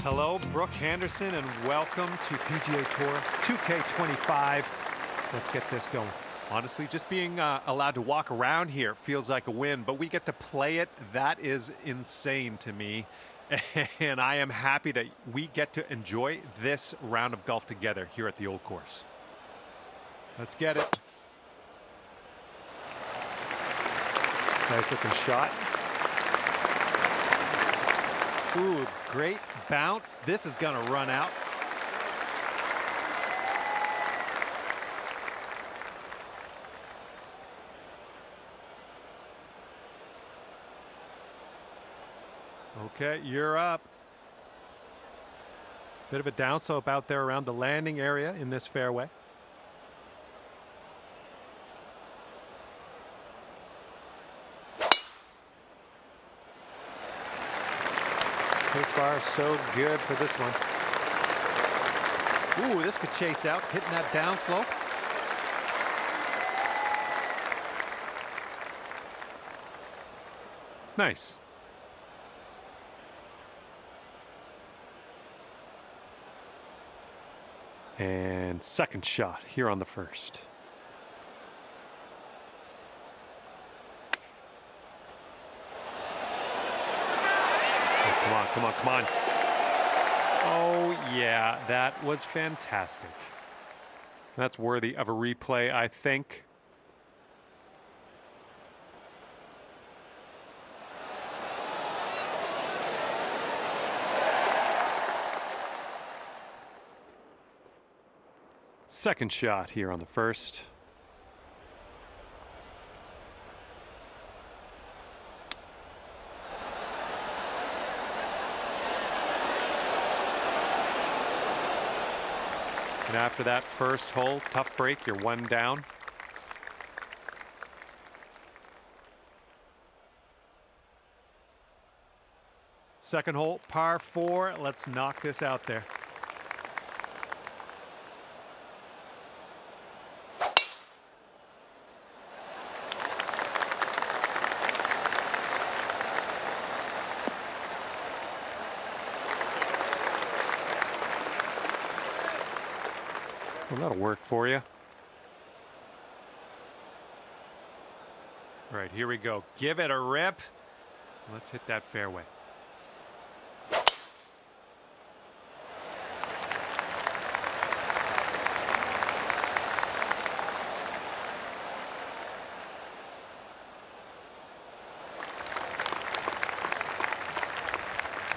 Hello, Brooke Henderson, and welcome to PGA Tour 2K25. Let's get this going. Honestly, just being allowed to walk around here feels like a win, but we get to play it. That is insane to me. And I am happy that we get to enjoy this round of golf together here at the old course. Let's get it. Nice looking shot. Ooh, great bounce. This is going to run out. Okay, you're up. Bit of a downslope out there around the landing area in this fairway. So far, so good for this one. Ooh, this could chase out, hitting that downslope. Nice. And second shot here on the first. Come on, come on, come on. Oh, yeah, that was fantastic. That's worthy of a replay, I think. Second shot here on the first. And after that first hole, tough break, you're one down. Second hole, par 4. Let's knock this out there. Well, that'll work for you. All right, here we go. Give it a rip. Let's hit that fairway.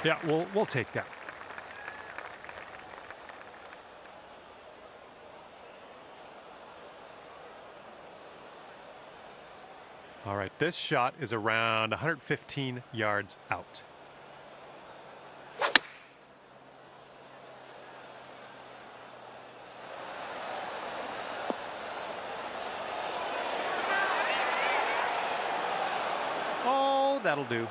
Yeah, we'll take that. All right, this shot is around 115 yards out. Oh, that'll do.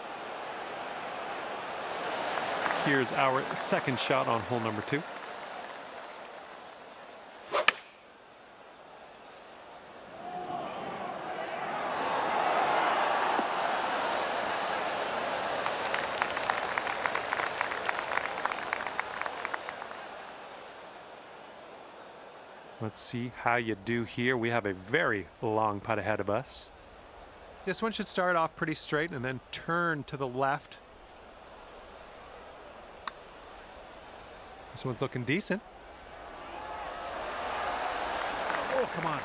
Here's our second shot on hole number 2. Let's see how you do here. We have a very long putt ahead of us. This one should start off pretty straight and then turn to the left. This one's looking decent. Oh, come on.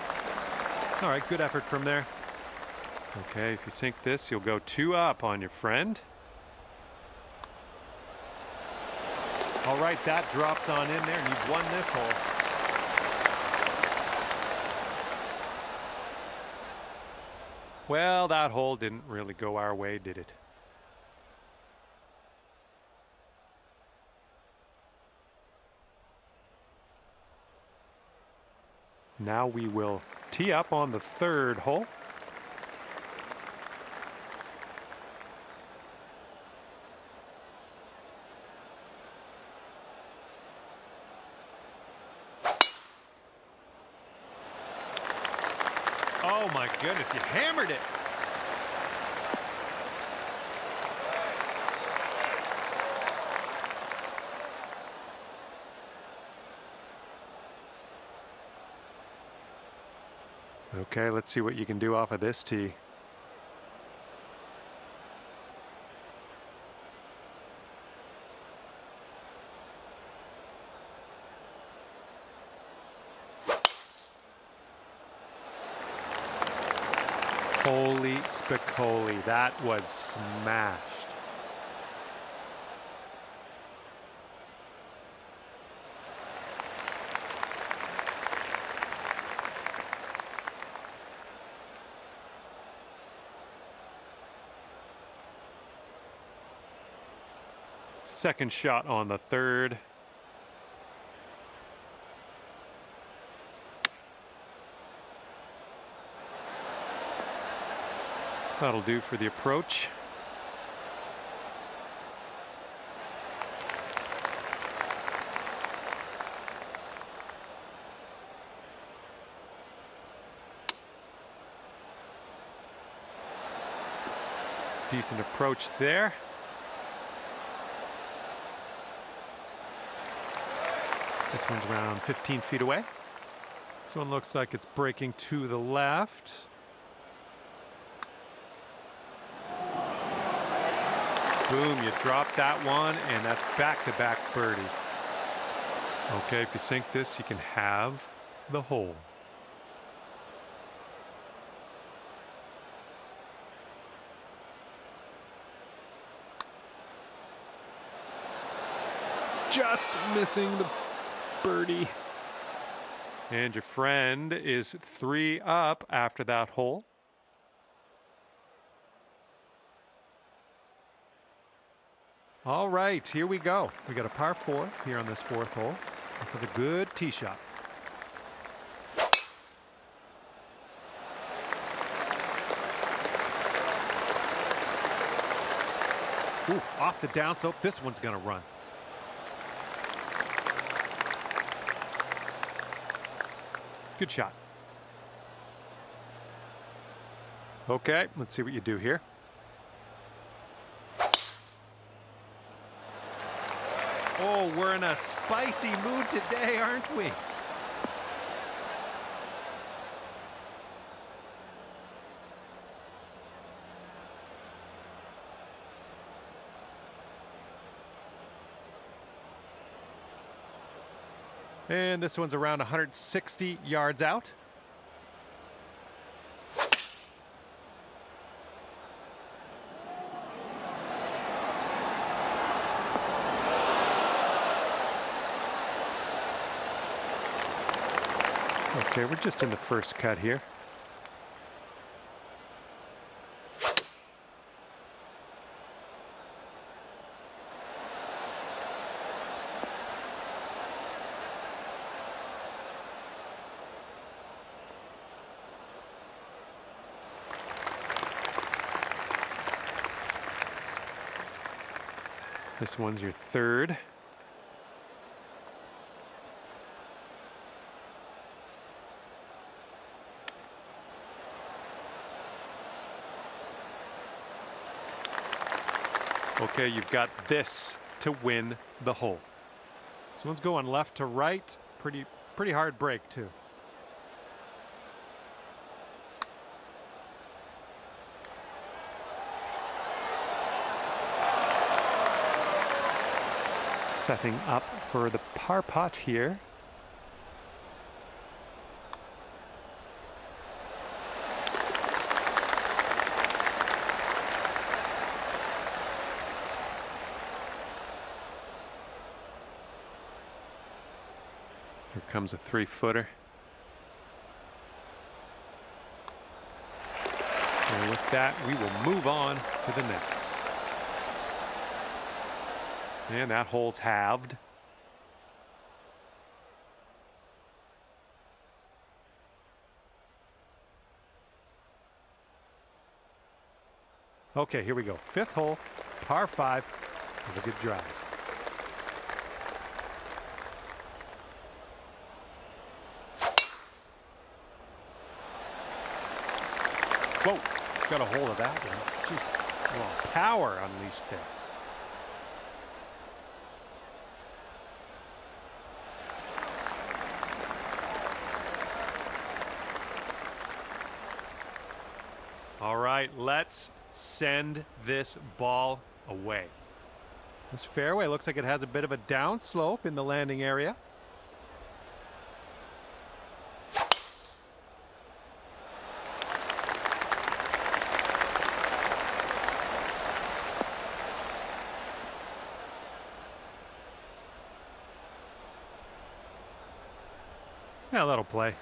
All right, good effort from there. Okay, if you sink this, you'll go 2 up on your friend. All right, that drops on in there, and you've won this hole. Well, that hole didn't really go our way, did it? Now we will tee up on the third hole. Oh my goodness, you hammered it. Okay, let's see what you can do off of this tee. Holy spicoli, that was smashed. Second shot on the third. That'll do for the approach. Decent approach there. This one's around 15 feet away. This one looks like it's breaking to the left. Boom, you drop that one, and that's back-to-back birdies. Okay, if you sink this, you can have the hole. Just missing the birdie. And your friend is 3 up after that hole. All right, here we go. We got a par 4 here on this 4th hole. Let's have a good tee shot. Ooh, off the downslope. This one's gonna run. Good shot. Okay, let's see what you do here. Oh, we're in a spicy mood today, aren't we? And this one's around 160 yards out. Okay, we're just in the first cut here. This one's your third. Okay, you've got this to win the hole. This one's going left to right. Pretty hard break too. Setting up for the par putt here. Here comes a 3-footer. And with that, we will move on to the next. And that hole's halved. Okay, here we go. 5th hole, par 5. Have a good drive. Whoa, got a hold of that one. Jeez, a lot of power unleashed there. right, let's send this ball away. This fairway looks like it has a bit of a downslope in the landing area. Yeah, that'll play.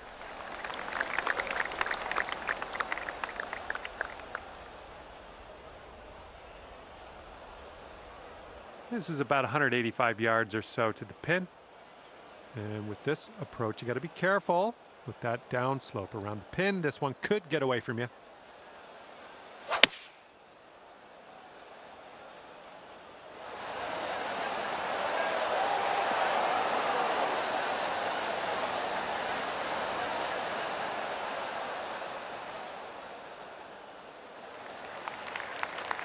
This is about 185 yards or so to the pin. And with this approach, you got to be careful with that downslope around the pin. This one could get away from you.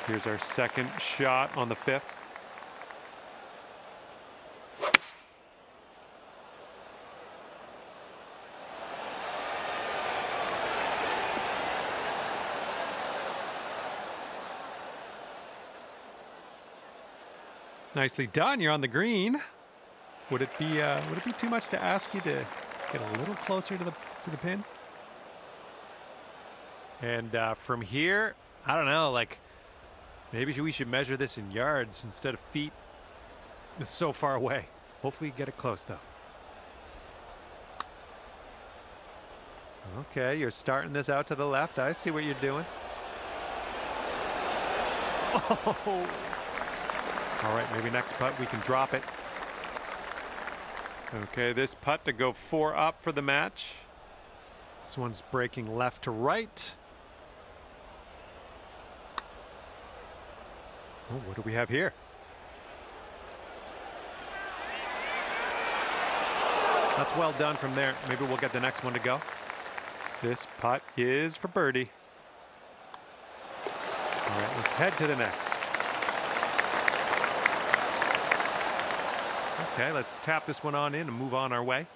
Here's our second shot on the 5th. Nicely done. You're on the green. Would it be too much to ask you to get a little closer to the pin? And from here, I don't know, like maybe we should measure this in yards instead of feet. It's so far away. Hopefully you get it close though. Okay, you're starting this out to the left. I see what you're doing. Oh. All right, maybe next putt we can drop it. Okay, this putt to go 4 up for the match. This one's breaking left to right. Oh, what do we have here? That's well done from there. Maybe we'll get the next one to go. This putt is for birdie. All right, let's head to the next. Okay, let's tap this one on in and move on our way.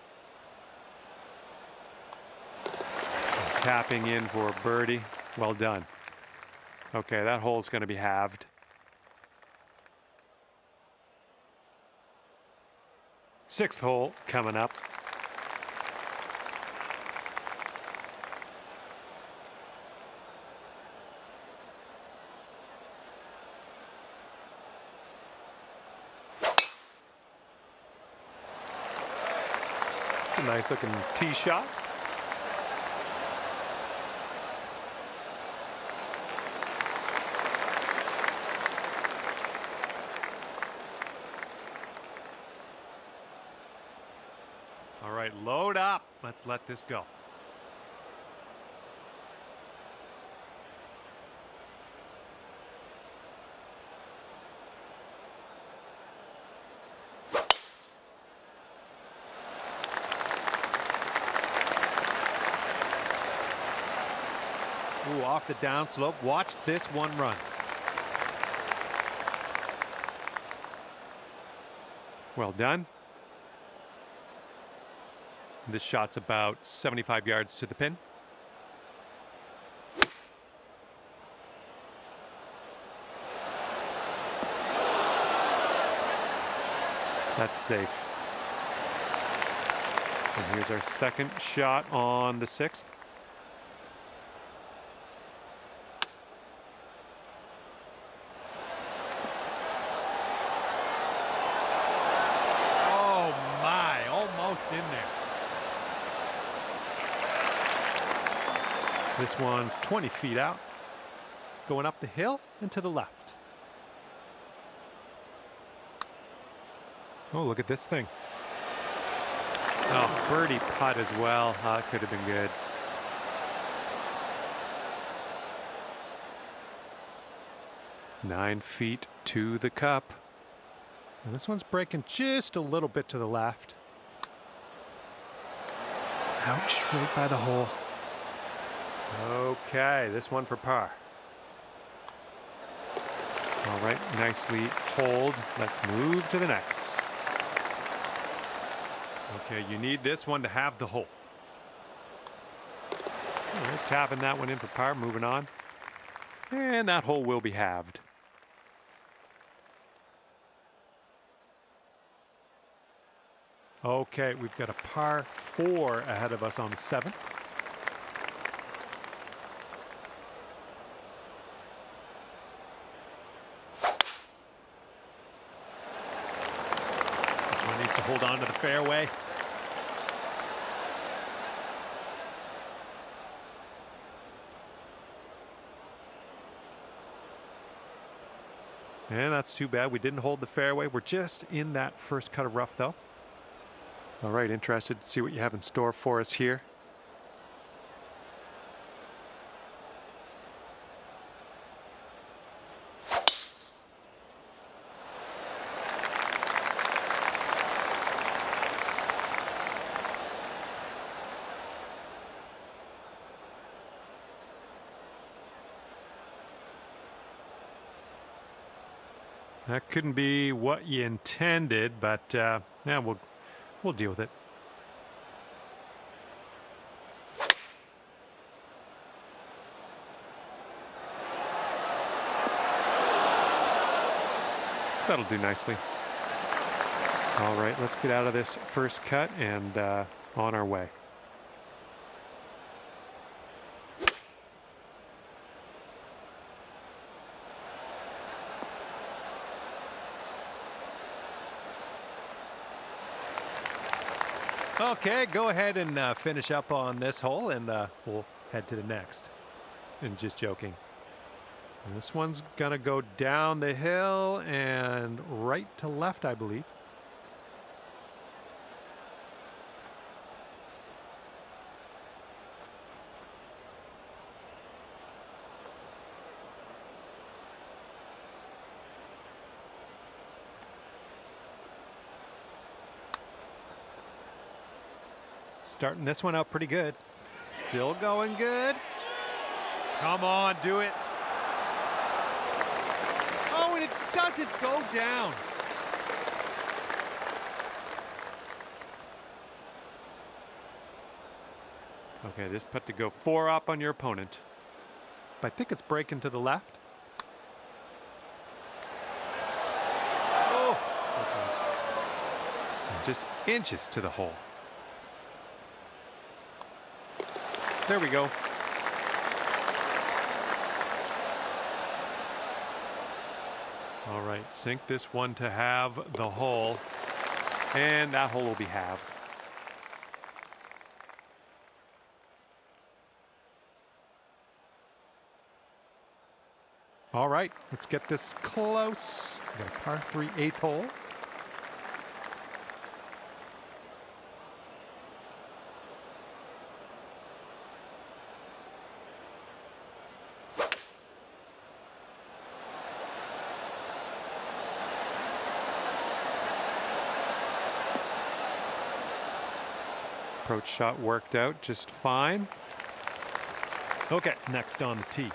Tapping in for birdie. Well done. Okay, that hole's going to be halved. Sixth hole coming up. It's a nice looking tee shot. All right, load up. Let's let this go. Ooh, off the downslope. Watch this one run. Well done. This shot's about 75 yards to the pin. That's safe. And here's our second shot on the 6th. Oh my, almost in there. This one's 20 feet out, going up the hill and to the left. Oh, look at this thing. Oh, birdie putt as well. Oh, that could have been good. Nine feet to the cup. And this one's breaking just a little bit to the left. Ouch, right by the hole. Okay, this one for par. All right, nicely holed. Let's move to the next. Okay, you need this one to have the hole. All right, tapping that one in for par, moving on. And that hole will be halved. Okay, we've got a par 4 ahead of us on the 7th. This one needs to hold on to the fairway. And that's too bad. We didn't hold the fairway. We're just in that first cut of rough, though. All right, interested to see what you have in store for us here. That couldn't be what you intended, but yeah, we'll deal with it. That'll do nicely. All right, let's get out of this first cut and on our way. Okay, go ahead and finish up on this hole, and we'll head to the next. And just joking. And this one's gonna go down the hill and right to left, I believe. Starting this one out pretty good. Still going good. Come on, do it. Oh, and it doesn't go down. Okay, this putt to go 4 up on your opponent. But I think it's breaking to the left. Oh, so close. And just inches to the hole. There we go. All right, sink this one to have the hole, and that hole will be halved. All right, let's get this close. We got a par 3 8th hole. Approach shot worked out just fine. Okay, next on the tee.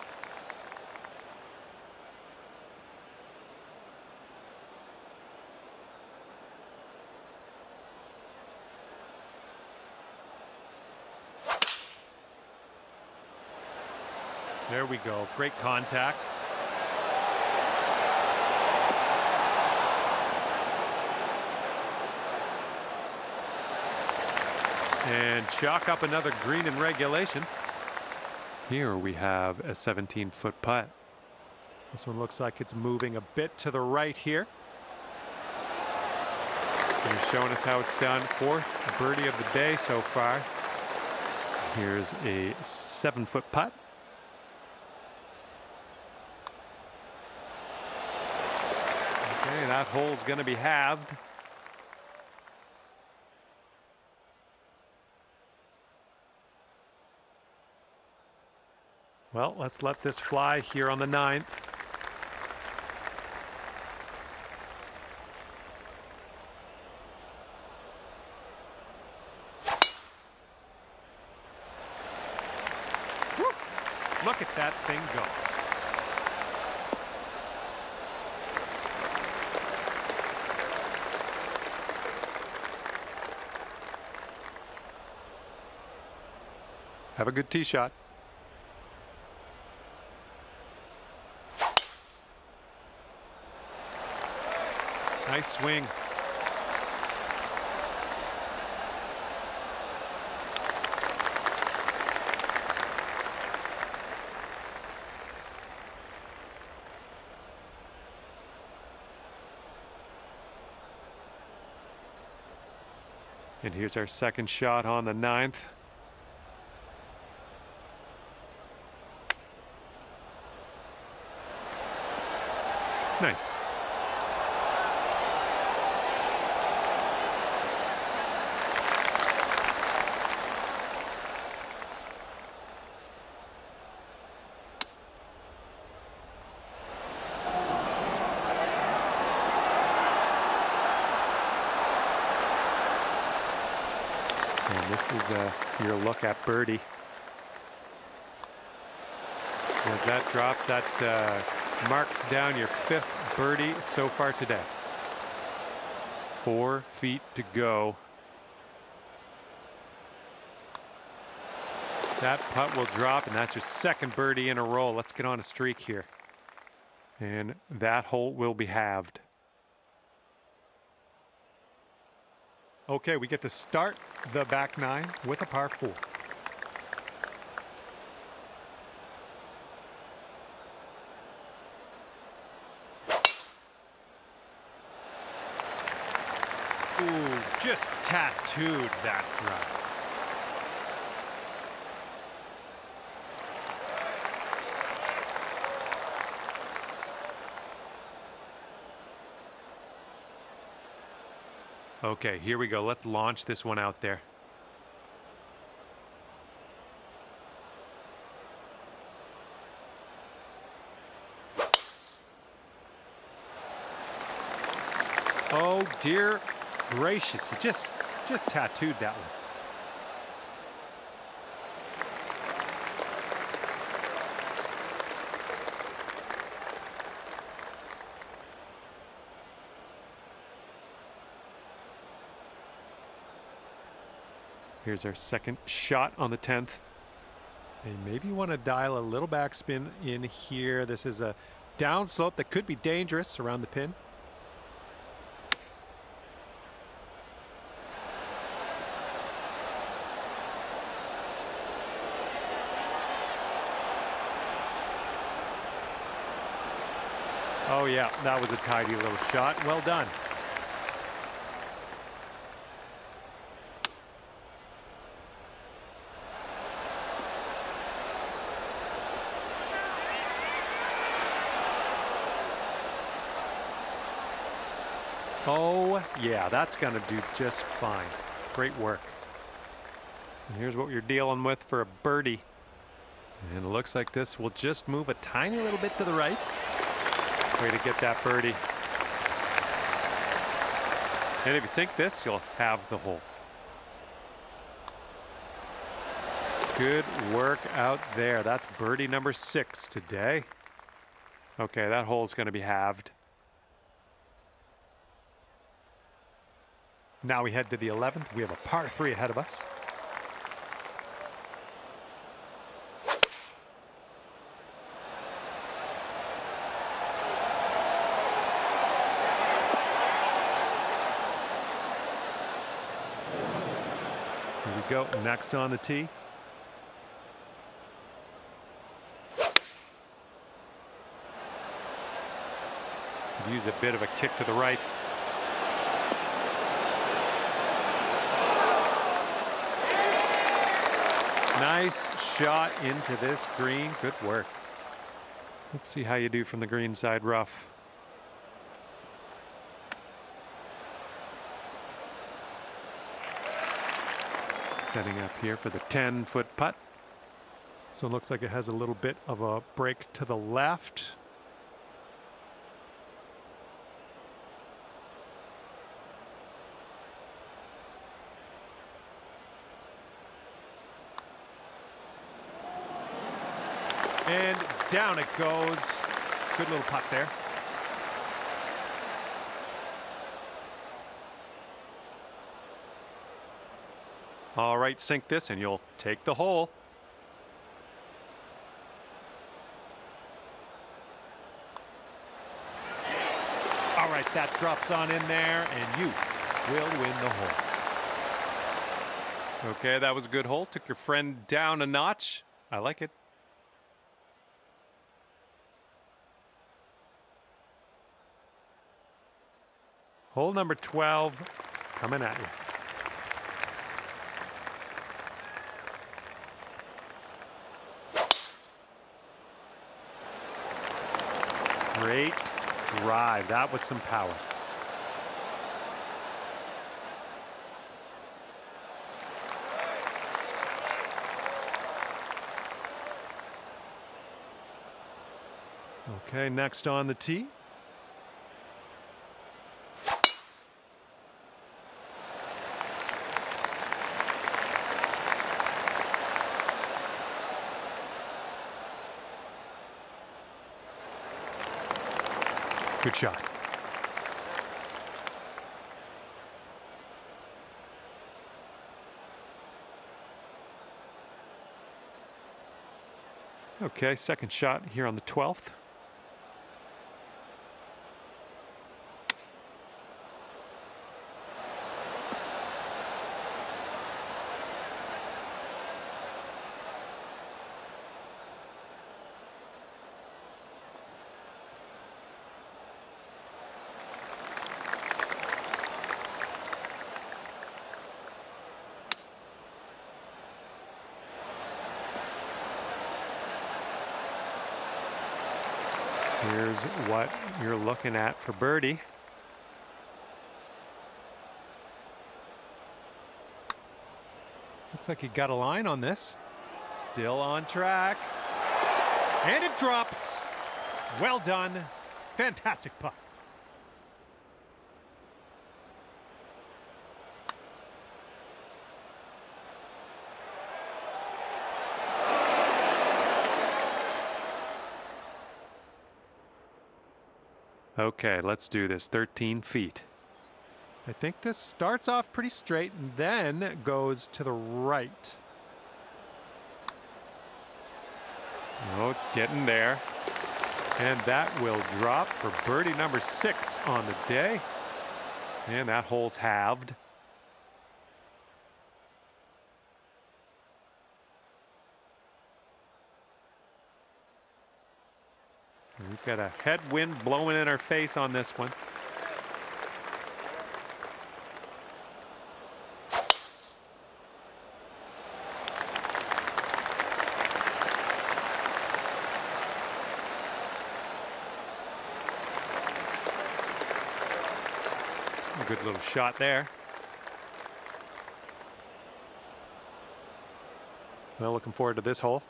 There we go. Great contact. And chalk up another green in regulation. Here we have a 17-foot putt. This one looks like it's moving a bit to the right here. And showing us how it's done. 4th birdie of the day so far. Here's a 7-foot putt. Okay, that hole's going to be halved. Well, let's let this fly here on the 9th. Woo! Look at that thing go. Have a good tee shot. Nice swing. And here's our second shot on the 9th. Nice. And this is your look at birdie. As that drops, that marks down your 5th birdie so far today. 4 feet to go. That putt will drop, and that's your 2nd birdie in a row. Let's get on a streak here. And that hole will be halved. Okay, we get to start the back 9 with a par 4. Ooh, just tattooed that drive. Okay, here we go. Let's launch this one out there. Oh, dear gracious. You just tattooed that one. Here's our second shot on the 10th. And maybe you want to dial a little backspin in here. This is a downslope that could be dangerous around the pin. Oh yeah, that was a tidy little shot. Well done. Oh, yeah, that's going to do just fine. Great work. And here's what you're dealing with for a birdie. And it looks like this will just move a tiny little bit to the right. Way to get that birdie. And if you sink this, you'll have the hole. Good work out there. That's birdie number 6 today. Okay, that hole's going to be halved. Now we head to the 11th. We have a par 3 ahead of us. Here we go. Next on the tee. Use a bit of a kick to the right. Nice shot into this green. Good work. Let's see how you do from the green side rough. Setting up here for the 10-foot putt. So it looks like it has a little bit of a break to the left. And down it goes. Good little putt there. All right, sink this and you'll take the hole. All right, That drops on in there, and you will win the hole. Okay, that was a good hole. Took your friend down a notch. I like it. Hole number 12 coming at you. Great drive. That was some power. Okay, next on the tee. Good shot. Okay, second shot here on the 12th. Here's what you're looking at for birdie. Looks like you got a line on this. Still on track. And it drops. Well done. Fantastic putt. Okay, let's do this. 13 feet. I think this starts off pretty straight and then goes to the right. Oh, it's getting there. And that will drop for birdie number 6 on the day. And that hole's halved. We've got a headwind blowing in our face on this one. A good little shot there. Well, looking forward to this hole.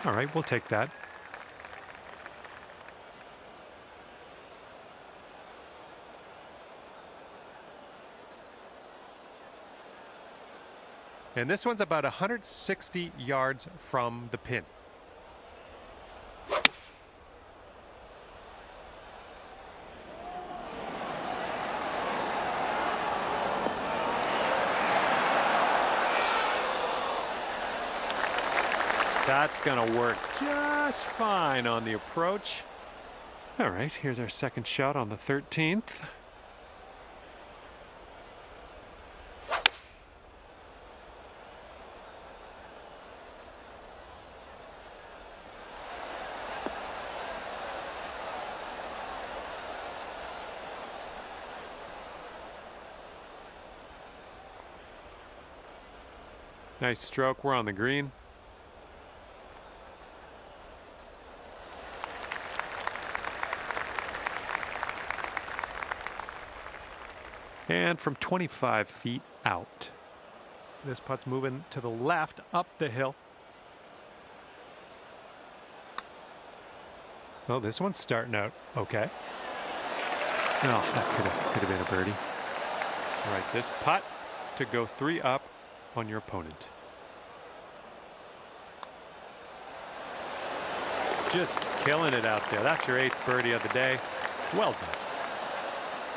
All right, we'll take that. And this one's about 160 yards from the pin. That's gonna work just fine on the approach. All right, here's our second shot on the 13th. Nice stroke, we're on the green. And from 25 feet out. This putt's moving to the left up the hill. Well, this one's starting out okay. Oh, that could have been a birdie. All right, this putt to go 3 up on your opponent. Just killing it out there. That's your 8th birdie of the day. Well done.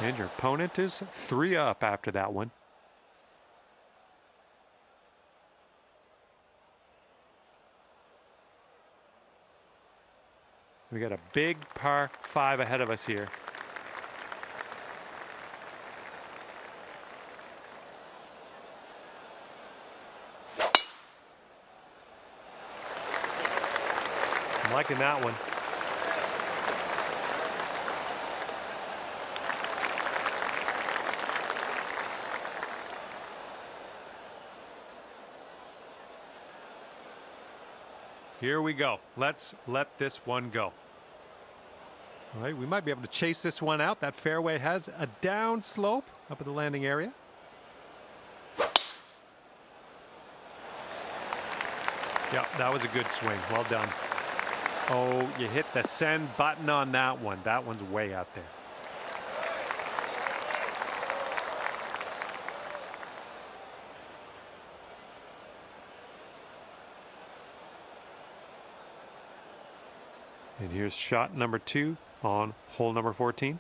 And your opponent is 3 up after that one. We got a big par 5 ahead of us here. I'm liking that one. Here we go. Let's let this one go. All right, we might be able to chase this one out. That fairway has a down slope up at the landing area. Yeah, that was a good swing. Well done. Oh, you hit the send button on that one. That one's way out there. And here's shot number 2 on hole number 14.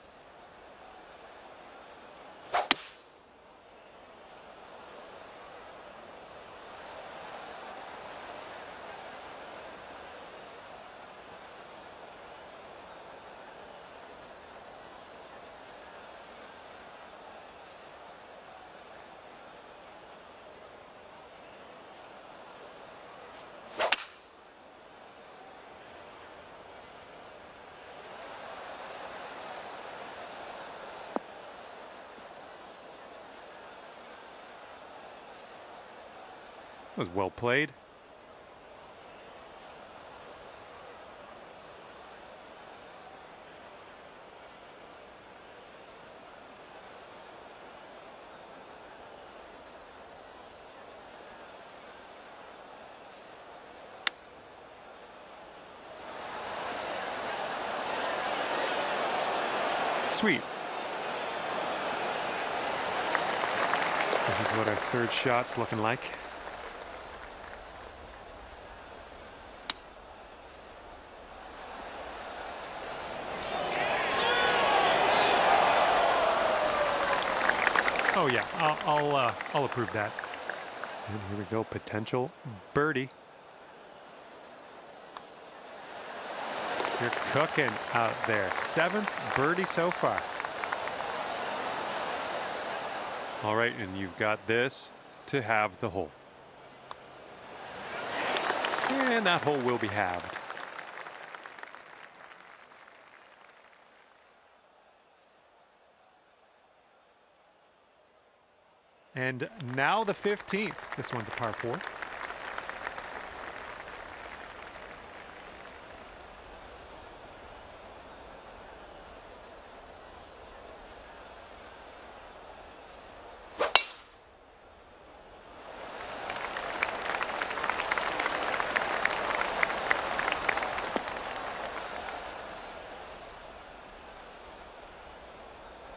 Was well played. Sweet. This is what our third shot's looking like. Oh yeah, I'll approve that. And here we go, potential birdie. You're cooking out there. 7th birdie so far. All right, and you've got this to have the hole. And that hole will be halved. And now the 15th. This one's a par 4.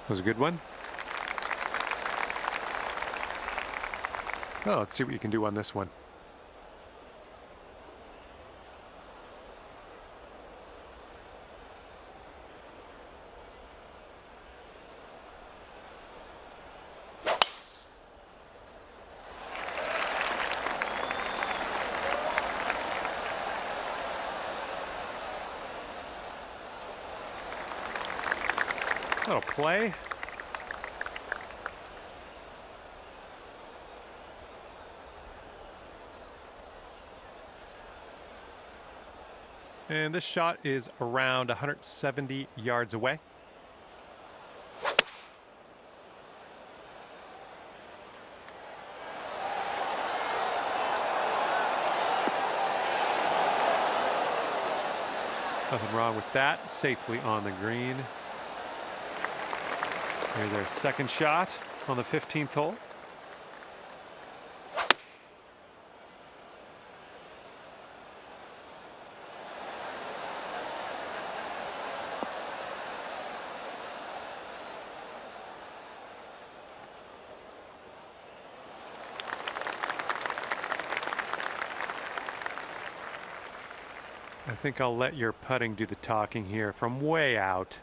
Was a good one. Well, let's see what you can do on this one. Little play. And this shot is around 170 yards away. Nothing wrong with that. Safely on the green. Here's our second shot on the 15th hole. I think I'll let your putting do the talking here from way out.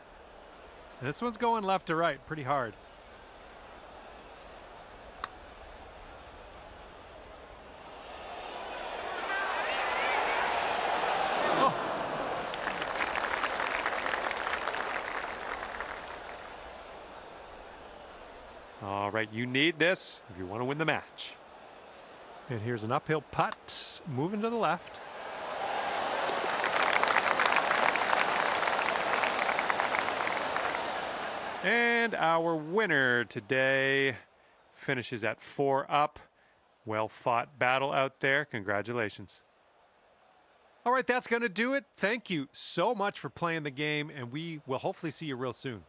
This one's going left to right pretty hard. Oh. All right, you need this if you want to win the match. And here's an uphill putt, moving to the left. And our winner today finishes at 4 up. Well fought battle out there. Congratulations. All right, that's going to do it. Thank you so much for playing the game, and we will hopefully see you real soon.